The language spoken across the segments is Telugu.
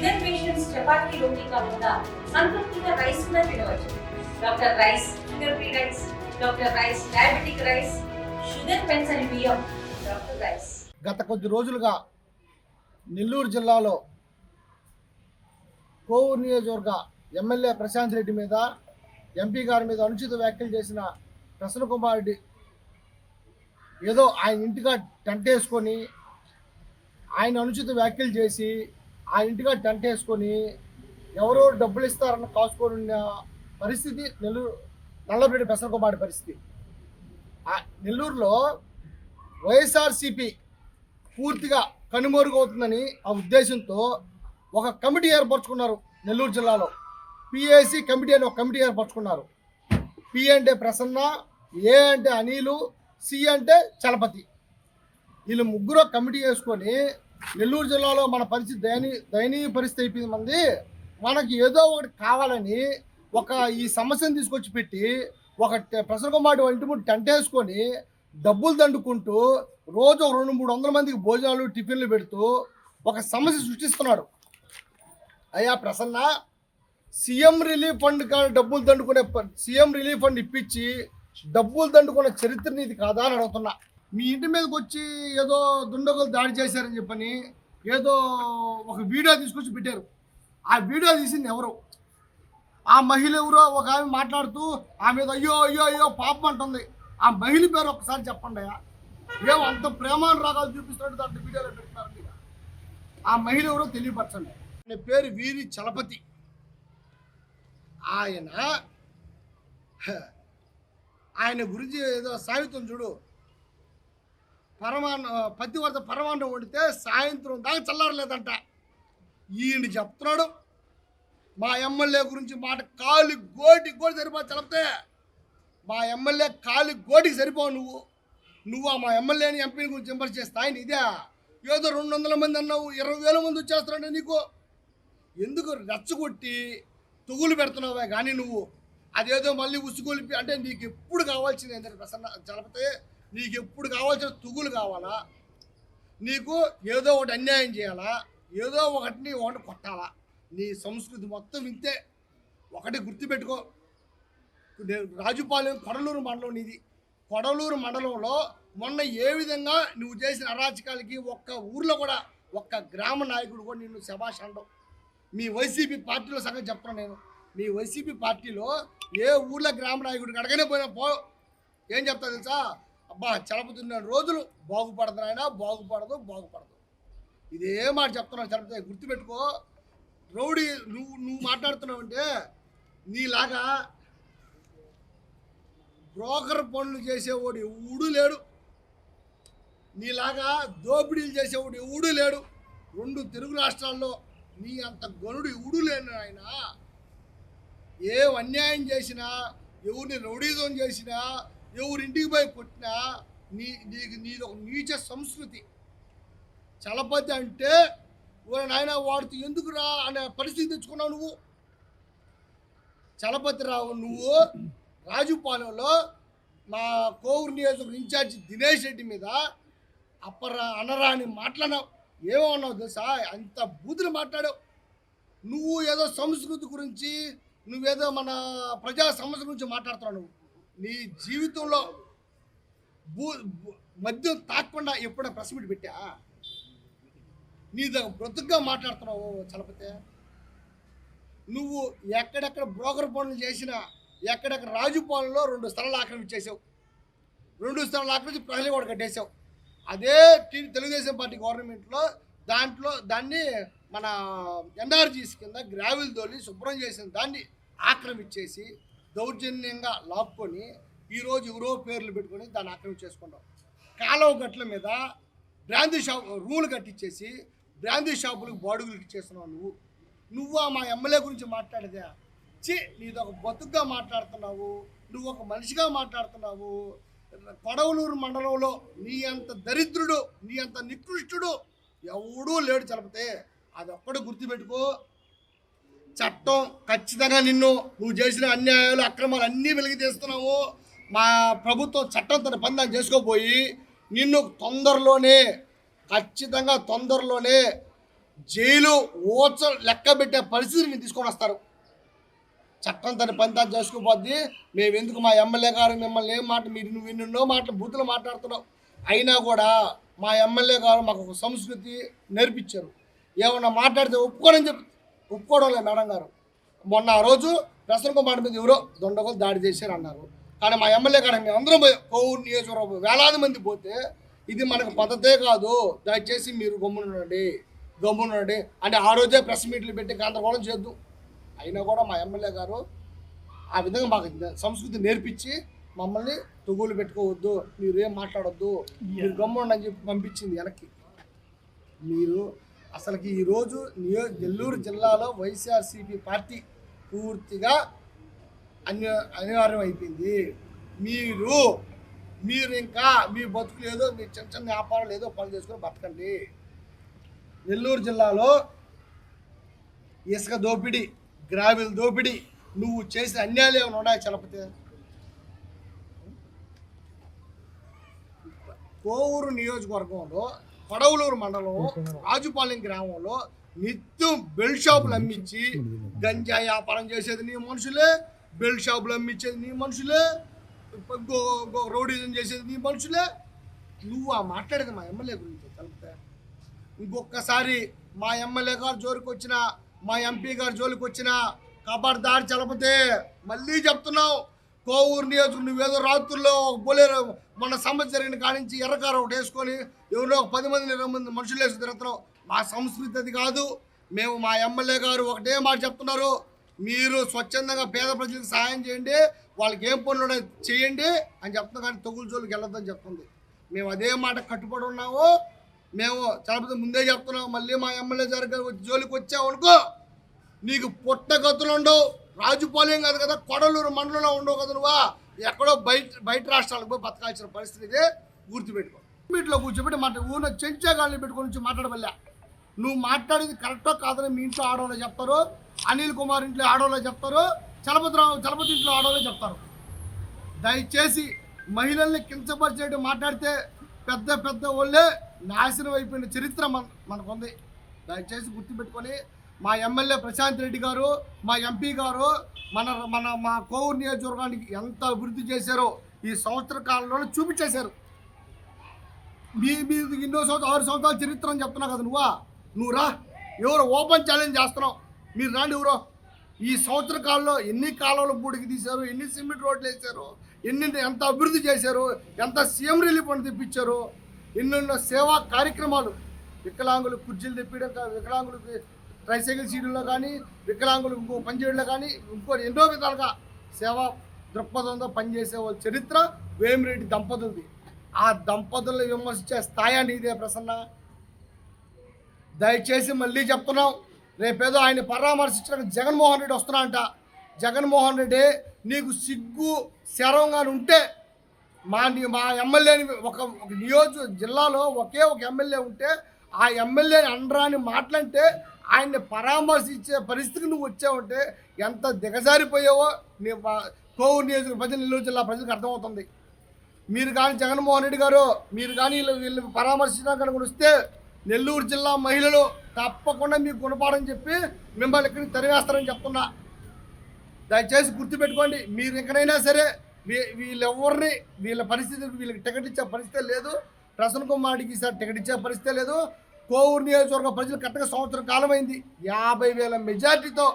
షుగర్ పేషెంట్స్ చపాతీ రోటీ కాకుండా సంతృప్తిగా రైస్ కూడా తినవచ్చు. Doctor rice, sugar free rice, doctor rice diabetic rice, sugar పెన్సని బియ్యం, డాక్టర్ రైస్. గత కొద్ది రోజులుగా నెల్లూరు జిల్లాలో కోవూరు నియోజకవర్గ ఎమ్మెల్యే ప్రశాంత్ రెడ్డి మీద, ఎంపీ గారి మీద అనుచిత వ్యాఖ్యలు చేసిన ప్రసన్న కుమార్ రెడ్డి ఏదో ఆయన ఇంటిగా టెంట్ వేసుకొని, ఆయన అనుచిత వ్యాఖ్యలు చేసి ఆయన ఇంటిగా టెంట్ వేసుకొని ఎవరో డబ్బులు ఇస్తారన్న కాసుకొని ఉన్న పరిస్థితి నల్లబరెడ్డి ప్రసన్న కుమార్ రెడ్డి పరిస్థితి. నెల్లూరులో వైఎస్ఆర్సీపీ పూర్తిగా కనుమరుగవుతుందని ఆ ఉద్దేశంతో ఒక కమిటీ ఏర్పరచుకున్నారు. నెల్లూరు జిల్లాలో పిఏసి కమిటీ అని ఒక కమిటీ ఏర్పరచుకున్నారు. పి అంటే ప్రసన్న, ఏ అంటే అనిలు, సి అంటే చలపతి. వీళ్ళు ముగ్గురు కమిటీ వేసుకొని నెల్లూరు జిల్లాలో మన పరిస్థితి దయనీయ పరిస్థితి అయిపోయింది. మంది మనకి ఏదో ఒకటి కావాలని ఈ సమస్యను తీసుకొచ్చి పెట్టి ప్రసన్న కుమార్ ఇంటి ముందు టెంట్ వేసుకొని డబ్బులు దండుకుంటూ రోజు 200-300 మందికి భోజనాలు టిఫిన్లు పెడుతూ ఒక సమస్య సృష్టిస్తున్నాడు. అయ్యా ప్రసన్న, సీఎం రిలీఫ్ ఫండ్ డబ్బులు దండుకునే సీఎం రిలీఫ్ ఫండ్ ఇప్పించి డబ్బులు దండుకున్న చరిత్ర నీది కాదా అని అడుగుతున్నా. మీ ఇంటి మీదకి వచ్చి ఏదో దుండగులు దాడి చేశారని చెప్పని ఏదో ఒక వీడియో తీసుకొచ్చి పెట్టారు. ఆ వీడియో తీసింది ఎవరు? ఆ మహిళ ఎవరో ఒక ఆమె మాట్లాడుతూ ఆమె మీద అయ్యో అయ్యో అయ్యో పాపం అంటుంది. ఆ మహిళ పేరు ఒకసారి చెప్పండి అయ్యా. ఏమో అంత ప్రేమానురాగాలు చూపిస్తున్నట్టు దాంట్లో వీడియోలో పెడుతున్నారు. ఆ మహిళ ఎవరో తెలియపరచండి. ఆయన పేరు వీరి చలపతి. ఆయన గురించి ఏదో సాహిత్యం చూడు, పతివర్త పరమాన్నం వండితే సాయంత్రం దాకా చల్లారలేదంట. ఈయన చెప్తున్నాడు మా ఎమ్మెల్యే గురించి మాట కాలి గోటికి కూడా సరిపో చలపితే. మా ఎమ్మెల్యే కాలి గోటికి సరిపోవు. నువ్వు మా ఎమ్మెల్యేని ఎంపీని గురించి విమర్శ చేస్తా. ఆయన ఇదే ఏదో 200 మంది అన్నావు, 20,000 మంది వచ్చేస్తారంటే నీకు ఎందుకు రెచ్చగొట్టి తొగులు పెడుతున్నావే కానీ నువ్వు అదేదో మళ్ళీ ఉసుగొలిపి అంటే నీకు ఎప్పుడు కావాల్సింది ఏంటంటే ప్రసన్న చలపితే, నీకు ఎప్పుడు కావాల్సిన తుగులు కావాలా? నీకు ఏదో ఒకటి అన్యాయం చేయాలా? ఏదో ఒకటి కొట్టాలా? నీ సంస్కృతి మొత్తం ఇంతే. ఒకటి గుర్తుపెట్టుకో, రాజుపాలెం కొడలూరు మండలం నీది. కొడలూరు మండలంలో మొన్న ఏ విధంగా నువ్వు చేసిన అరాచకాలకి ఒక్క ఊర్లో కూడా ఒక్క గ్రామ నాయకుడు కూడా నిన్ను శభాష్ అనడం. మీ వైసీపీ పార్టీలో సంగతి చెప్తున్నాను నేను. మీ వైసీపీ పార్టీలో ఏ ఊర్లో గ్రామ నాయకుడికి అడగనే పోయినా ఏం చెప్తా తెలుసా? అబ్బా చలపుతున్న రోజులు బాగుపడదు, బాగుపడదు. ఇదే మాట చెప్తున్నాను. చలపతి గుర్తుపెట్టుకో. రౌడీ నువ్వు మాట్లాడుతున్నావు అంటే నీలాగా బ్రోకర్ పనులు చేసేవాడు ఎవడూ లేడు. నీలాగా దోపిడీలు చేసేవాడు ఎవడూ లేడు. 2 తెలుగు రాష్ట్రాల్లో నీ అంత గనుడు ఎవడూ లేను. ఆయన ఏ అన్యాయం చేసినా, ఎవరిని రౌడీజం చేసినా, ఎవరింటికి పోయి కొట్టినా నీది ఒక నీచ సంస్కృతి. చలపతి అంటే నాయన వాడితో ఎందుకురా అనే పరిస్థితి తెచ్చుకున్నావు నువ్వు. చలపతి రావు నువ్వు రాజుపాలెంలో మా కోవూరు నియోజకవర్గం ఇన్ఛార్జి దినేష్ రెడ్డి మీద అనరాని మాట్లాడినావు. ఏమన్నావు తెలుసా? అంత బూతులు మాట్లాడావు. నువ్వు ఏదో సంస్కృతి గురించి, నువ్వేదో మన ప్రజా సమస్య గురించి మాట్లాడుతున్నావు. నువ్వు నీ జీవితంలో మద్యం తాకుండా ఎప్పుడైనా ప్రెస్ మీట్ పెట్టా? నీ బ్రతుకుగా మాట్లాడుతున్నావు చలపతే. నువ్వు ఎక్కడెక్కడ బ్రోకర్ పనులు చేసినా, ఎక్కడెక్కడ రాజుపాలెంలో 2 స్థలాలు ఆక్రమించేసావు. 2 స్థలాలు ఆక్రమించి ప్రజలు కూడా కట్టేసావు. అదే తెలుగుదేశం పార్టీ గవర్నమెంట్లో దాన్ని మన ఎన్ఆర్జీస్ కింద గ్రావెల్ తోలి శుభ్రం చేసిన దాన్ని ఆక్రమించేసి దౌర్జన్యంగా లాక్కొని ఈరోజు ఎవరో పేర్లు పెట్టుకొని దాన్ని ఆక్రమించేసుకున్నావు. కాలువ గట్ల మీద బ్రాందీ షాప్ రూములు కట్టించేసి బ్రాందీ షాపులకు బాడుగులు ఇచ్చేస్తున్నావు. నువ్వు మా ఎమ్మెల్యే గురించి మాట్లాడేదా? నీది ఒక బతుకుగా మాట్లాడుతున్నావు, నువ్వు ఒక మనిషిగా మాట్లాడుతున్నావు. కొడవలూరు మండలంలో నీ అంత దరిద్రుడు, నీ అంత నికృష్టుడు ఎవడూ లేడు చలపితే. అదొక్కడు గుర్తుపెట్టుకో. చట్టం ఖచ్చితంగా నువ్వు చేసిన అన్యాయాలు, అక్రమాలు అన్నీ వెలికి తీస్తున్నావు. మా ప్రభుత్వం చట్టం తన పని చేసుకోపోయి నిన్ను ఖచ్చితంగా తొందరలోనే జైలు లెక్క పెట్టే పరిస్థితిని తీసుకొని వస్తారు. చట్టం తన పని తాను చేసుకుపోద్ది. మేము ఎందుకు మా ఎమ్మెల్యే గారు మిమ్మల్ని ఏం మాట మీరు నువ్వు ఎన్నెన్నో మాటలు బూతులు మాట్లాడుతున్నావు, అయినా కూడా మా ఎమ్మెల్యే గారు మాకు ఒక సంస్కృతి నేర్పించారు. ఏమన్నా మాట్లాడితే ఒప్పుకోవడం లేదు మేడం గారు. మొన్న ఆ రోజు ప్రసన్న కుమార్ మీద ఎవరో దొండగలు దాడి చేశారు అన్నారు. కానీ మా ఎమ్మెల్యే గారు మేము అందరం కోవూరు నియోజకవర్గం వేలాది మంది పోతే ఇది మనకు పద్ధతే కాదు, దయచేసి మీరు గమ్మునుండండి అంటే ఆ రోజే ప్రెస్ మీట్లు పెట్టి గందరగోళం చేద్దు. అయినా కూడా మా ఎమ్మెల్యే గారు ఆ విధంగా మాకు సంస్కృతి నేర్పించి మమ్మల్ని తొగులు పెట్టుకోవద్దు, మీరు ఏం మాట్లాడొద్దు, మీరు గమ్ముండి అని చెప్పి పంపించింది వెనక్కి. మీరు అసలుకి ఈరోజు నెల్లూరు జిల్లాలో వైఎస్ఆర్సీపీ పార్టీ పూర్తిగా అనివార్యం అయిపోయింది. మీరు ఇంకా మీ బతుకులు ఏదో మీ చిన్న చిన్న వ్యాపారాలు ఏదో పనులు చేసుకొని బతకండి. నెల్లూరు జిల్లాలో ఇసుక దోపిడీ, గ్రావిల్ దోపిడీ, నువ్వు చేసిన అన్యాయాలు ఏమైనా ఉన్నాయి చలపతే? కోవూరు నియోజకవర్గంలో కొడవలూరు మండలం రాజుపాలెం గ్రామంలో నిత్యం బెల్ట్ షాపులు అమ్మించి గంజా వ్యాపారం చేసేది నీ మనుషులే, బెల్ట్ షాపులు అమ్మించేది నీ మనుషులే, రౌడీజం చేసేది నీ మనుషులే. నువ్వు ఆ మాట్లాడేది మా ఎమ్మెల్యే గురించి కలిపితే ఇంకొకసారి మా ఎమ్మెల్యే గారు జోలికి వచ్చినా మా ఎంపీ గారు జోలికి వచ్చినా కబర్దారి చలపతే మళ్ళీ చెప్తున్నావు. కోవూరు నియోజకవర్గం నువ్వేదో రాత్రుల్లో బోలేరు మన సమస్య జరిగిన కానించి ఎర్రకారు ఒకటి వేసుకొని ఎవరో 10 మంది 20 మంది మనుషులు వేసి తిరుగుతున్నావు. మా సంస్కృతి అది కాదు. మేము మా ఎమ్మెల్యే గారు ఒకటే మాట చెప్తున్నారు, మీరు స్వచ్ఛందంగా పేద ప్రజలకు సహాయం చేయండి, వాళ్ళకి ఏం పనులు చేయండి అని చెప్తున్నాం. కానీ తొగులు జోలికి వెళ్ళొద్దని చెప్తుంది. మేము అదే మాట కట్టుబడి ఉన్నాము. మేము చాలా ముందే చెప్తున్నాం, మళ్ళీ మా ఎమ్మెల్యే గారు జోలికి వచ్చావు అనుకో నీకు పుట్టగతులు ఉండవు. రాజుపాలెం కాదు కదా, కొడలూరు మండలంలో ఉండవు కదా, నువ్వా ఎక్కడో బయట రాష్ట్రాలకు పోయి బతకాల్సిన పరిస్థితి గుర్తుపెట్టుకో. మీట్లో కూర్చోబెట్టి ఊరిలో చెంచాగాళ్ళని పెట్టుకొని మాట్లాడవల్లా. నువ్వు మాట్లాడేది కరెక్టో కాదని మీ ఇంట్లో ఆడవాళ్ళే చెప్తారు, అనిల్ కుమార్ ఇంట్లో ఆడవాళ్ళే చెప్తారు, చలపతి ఇంట్లో ఆడవాళ్ళే చెప్తారు. దయచేసి మహిళల్ని కించపరిచేట్టు మాట్లాడితే పెద్ద వాళ్ళే నాశనం అయిపోయిన చరిత్ర మనకుంది. దయచేసి గుర్తుపెట్టుకొని మా ఎమ్మెల్యే ప్రశాంత్ రెడ్డి గారు, మా ఎంపీ గారు మా కోవూరు నియోజకవర్గానికి ఎంత అభివృద్ధి చేశారో ఈ సంవత్సర కాలంలో చూపించేశారు. మీరు ఎన్నో 6 సంవత్సరాల చరిత్ర అని చెప్తున్నావు కదా, నువ్వు రా, ఎవరో ఓపెన్ ఛాలెంజ్ చేస్తున్నావు, మీరు రాండి. ఎవరో ఈ సంవత్సర కాలంలో ఎన్ని కాలువలు బూడికి తీశారు, ఎన్ని సిమెంట్ రోడ్లు వేశారు, ఎంత అభివృద్ధి చేశారు, ఎంత సీఎం రిలీఫ్ ఫండ్ తెప్పించారు, ఎన్నెన్నో సేవా కార్యక్రమాలు, వికలాంగులు కుర్చీలు తెప్పించడం, వికలాంగులకి ట్రైసైకిల్ సీట్లలో కానీ, వికలాంగులు ఇంకో పనిచేయడంలో కానీ, ఇంకోటి ఎన్నో విధాలుగా సేవా దృక్పథంతో పనిచేసే వాళ్ళ చరిత్ర వేమిరెడ్డి దంపతులది. ఆ దంపతులను విమర్శించే స్థాయి అండి ఇదే ప్రసన్న. దయచేసి మళ్ళీ చెప్తున్నాం, రేపేదో ఆయన పరామర్శించడానికి జగన్మోహన్ రెడ్డి వస్తున్నా అంట. జగన్మోహన్ రెడ్డి నీకు సిగ్గు శరంగా ఉంటే మా ఎమ్మెల్యేని ఒక జిల్లాలో ఒకే ఒక ఎమ్మెల్యే ఉంటే ఆ ఎమ్మెల్యేని అనరాని మాటలంటే ఆయన్ని పరామర్శించే పరిస్థితికి నువ్వు వచ్చావంటే ఎంత దిగజారిపోయావో నీ కోవూరు నియోజకవర్గ ప్రజలు, నెల్లూరు జిల్లా ప్రజలకు అర్థమవుతుంది. మీరు కానీ జగన్మోహన్ రెడ్డి గారు మీరు కానీ వీళ్ళు పరామర్శించడానికి వస్తే నెల్లూరు జిల్లా మహిళలు తప్పకుండా మీకు గుణపాఠం చెప్పి మిమ్మల్ని ఇక్కడికి తరివేస్తారని చెప్తున్నా. దయచేసి గుర్తుపెట్టుకోండి. మీరు ఎక్కడైనా సరే వీళ్ళెవరిని వీళ్ళ పరిస్థితికి వీళ్ళకి టికెట్ ఇచ్చే పరిస్థితే లేదు. ప్రసన్న కుమార్కి ఈసారి టికెట్ ఇచ్చే పరిస్థితే లేదు. కోవూరు నియోజకవర్గ ప్రజలు కరెక్ట్గా సంవత్సరం కాలమైంది 50,000 మెజార్టీతో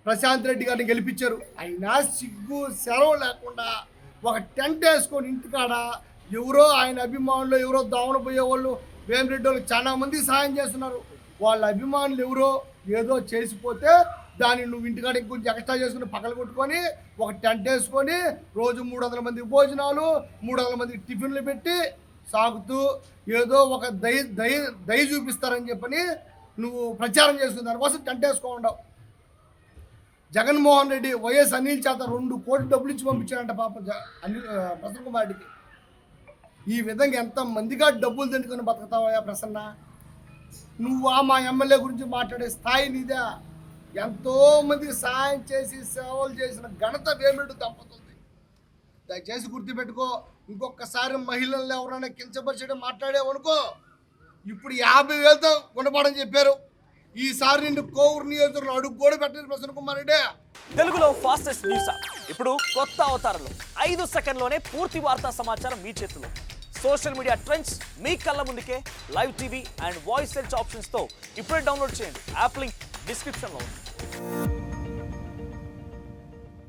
ప్రశాంత్ రెడ్డి గారిని గెలిపించారు. అయినా సిగ్గు సెలవు లేకుండా ఒక టెంట్ వేసుకొని ఇంటికాడ ఎవరో ఆయన అభిమానులు ఎవరో దావన పోయేవాళ్ళు వేమిరెడ్డి వాళ్ళు చాలా మంది సాయం చేస్తున్నారు. వాళ్ళ అభిమానులు ఎవరో ఏదో చేసిపోతే దాన్ని నువ్వు ఇంటికాడ ఇంకొంచెం ఎక్స్ట్రా చేసుకుని పక్కలు కొట్టుకొని ఒక టెంట్ వేసుకొని రోజు 300 మందికి భోజనాలు 300 మందికి టిఫిన్లు పెట్టి సాగుతూ ఏదో ఒక దయ చూపిస్తారని చెప్పని నువ్వు ప్రచారం చేసుకుని దానికోసం టెంట్ వేసుకోండావు. జగన్మోహన్ రెడ్డి వైఎస్ అనిల్ చేత 2 కోట్లు డబ్బులు ఇచ్చి పంపించాడంట పాప ప్రసన్న కుమార్ రెడ్డికి. ఈ విధంగా ఎంతమందిగా డబ్బులు తింటుకొని బతుకుతావా ప్రసన్న? నువ్వు మా ఎమ్మెల్యే గురించి మాట్లాడే స్థాయి నీదే. ఎంతోమందికి సహాయం చేసి సేవలు చేసిన ఘనత వేమిరెడ్డి దంపతులది. దయచేసి గుర్తుపెట్టుకో. ఇంకొకసారి మహిళలను ఎవరైనా కించపరిచడం మాట్లాడేవనుకో ఇప్పుడు 50,000తో ఉండబడని చెప్పారు. ఈసారి నిన్ను కోవూరు నియోజకవర్గంలో అడుగు కూడా పెట్టారు ప్రసన్న కుమార్ రెడ్డి. తెలుగులో ఫాస్టెస్ట్ న్యూస్ యాప్ ఇప్పుడు కొత్త అవతారంలో 5 సెకండ్లోనే పూర్తి వార్తా సమాచారం మీ చేతిలో. సోషల్ మీడియా ట్రెండ్స్ మీ కళ్ళ ముందుకే live TV and voice search ఆప్షన్స్తో ఇప్పుడే డౌన్లోడ్ చేయండి. యాప్ లింక్ డిస్క్రిప్షన్లో ఉంది.